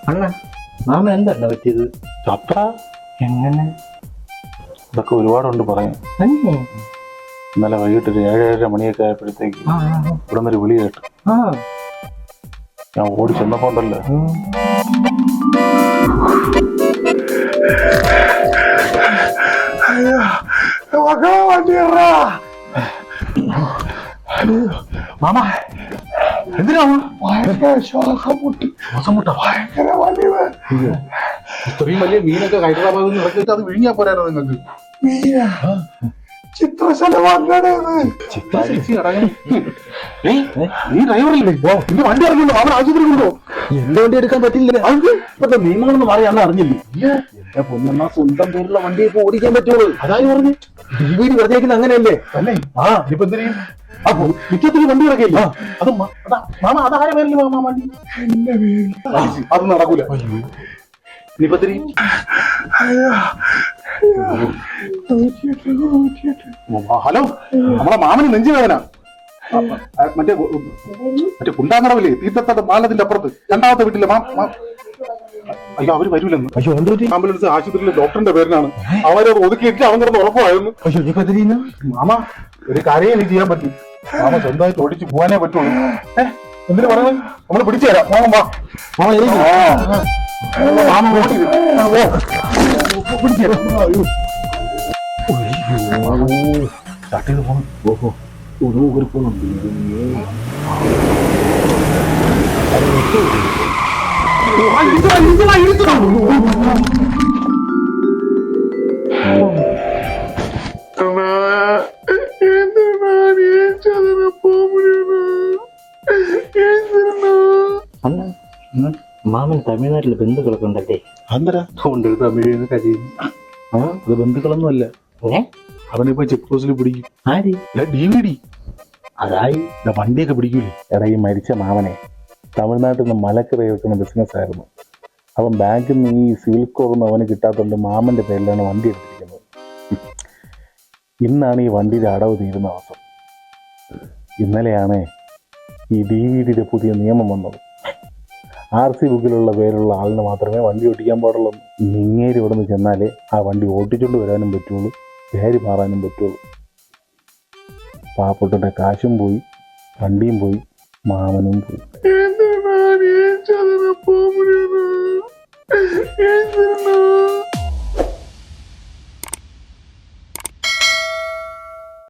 അണ്ണ മാമ എന്തല്ല പറ്റിയത്? ചത്ത എങ്ങനെ? ഇതൊക്കെ ഒരുപാടുണ്ട് പറയാൻ. ഇന്നലെ വൈകിട്ട് ഒരു 7-7:30 മണിയൊക്കെ ആയപ്പോഴത്തേക്ക് ഇവിടെ നിന്നൊരു വിളി കേട്ടു. ഞാൻ ഓടി ചെന്നപ്പോ ഉണ്ടല്ലോ, മാമ എന്തിനാ ശ്വാസം മുട്ട ഭയങ്കര വലിയ ഇത്രയും വലിയ മീനൊക്കെ ഹൈദരാബാദിൽ നിന്ന് ഇറക്കിയിട്ട് അത് വിഴിഞ്ഞാ പോരാനോ നിങ്ങൾക്ക്? നീ ഡ്രൈവറല്ലേ? നിന്റെ വണ്ടി ഇറങ്ങില്ലോ, അവൻ ആശുപത്രി കൊണ്ടോ? എന്റെ വണ്ടി എടുക്കാൻ പറ്റില്ല. ഇപ്പത്തെ നിയമങ്ങളൊന്നും മാറിയാന്ന് അറിഞ്ഞില്ലേ? എന്റെ പൊന്നെണ്ണ സ്വന്തം പേരുള്ള വണ്ടി ഇപ്പൊ ഓടിക്കാൻ പറ്റുള്ളൂ. അതായത് പറഞ്ഞു DVD വെറുതെ അങ്ങനെയല്ലേ? അല്ലേ? ഇപ്പൊ എന്തിനു അപ്പൊ മിക്കത്തിന് വണ്ടി ഇറക്കില്ല. അത് മാമ അതാരെ പേരില്ല മാമ വണ്ടി? എന്റെ പേര്. അത് നടക്കൂല. ഇനിയിപ്പോ ഹലോ, നമ്മളെ മാമന് നെഞ്ചുവേദന. മറ്റേ കുണ്ടാമറവില്ലേ, തീർത്ഥത്തട പാലത്തിന്റെ അപ്പുറത്ത് രണ്ടാമത്തെ വീട്ടിലെ അയ്യോ അവര് വരൂലെന്ന്. അയ്യോ ആംബുലൻസ് ആശുപത്രിയിലെ ഡോക്ടറിന്റെ പേരിനാണ്. അവരത് ഒതുക്കിയിട്ട് അവൻ കിടന്ന് ഉറപ്പായിരുന്നു. അയ്യോ ഇനിയിപ്പോ മാമ ഒരു കാര്യം എനിക്ക് ചെയ്യാൻ പറ്റും. മാമ സ്വന്തമായിട്ട് ഓടിച്ച് പോകാനേ പറ്റുള്ളൂ. എന്തിനു പറയുന്നത്? നമ്മള് പിടിച്ചു തരാം. മാമ വാ. മാമ സ്റ്റാർട്ട് ചെയ്ത് പോകണം. ഓഹോ ഒരു പോകുന്നുണ്ട്. മാമൻ തമിഴ്നാട്ടിലെ ബന്ധുക്കളൊക്കെ ഉണ്ടല്ലേ? അന്തരാ ഉണ്ട് തമിഴ് കരിയും. അത് ബന്ധുക്കളൊന്നും അല്ല. അവനിപ്പോ ചെക്ക് പോസ്റ്റിൽ പിടിക്കും. DVD അതായി വണ്ടിയൊക്കെ പിടിക്കൂലേ? എടാ ഈ മരിച്ച മാമനെ തമിഴ്നാട്ടിൽ നിന്ന് മലക്കറി വെക്കുന്ന ബിസിനസ് ആയിരുന്നു. അവൻ ബാങ്കിൽ നിന്ന് ഈ സിവിൽ സ്കോറൊന്നും അവന് കിട്ടാത്തതുകൊണ്ട് മാമന്റെ പേരിലാണ് വണ്ടി എടുത്തിരിക്കുന്നത്. ഇന്നാണ് ഈ വണ്ടിയുടെ അടവ് തീരുന്ന ദിവസം. ഇന്നലെയാണ് ഈ DVD പുതിയ നിയമം വന്നത്. RC ബുക്കിലുള്ള പേരുള്ള ആളിന് മാത്രമേ വണ്ടി ഓടിക്കാൻ പാടുള്ളൂ. നിങ്ങേരി ഇവിടെ നിന്ന് ചെന്നാലേ ആ വണ്ടി ഓടിച്ചുകൊണ്ട് വരാനും പറ്റുള്ളൂ, പേര് മാറാനും പറ്റുള്ളൂ. പാവപ്പെട്ട കാശും പോയി, വണ്ടിയും പോയി, മാമനും പോയി.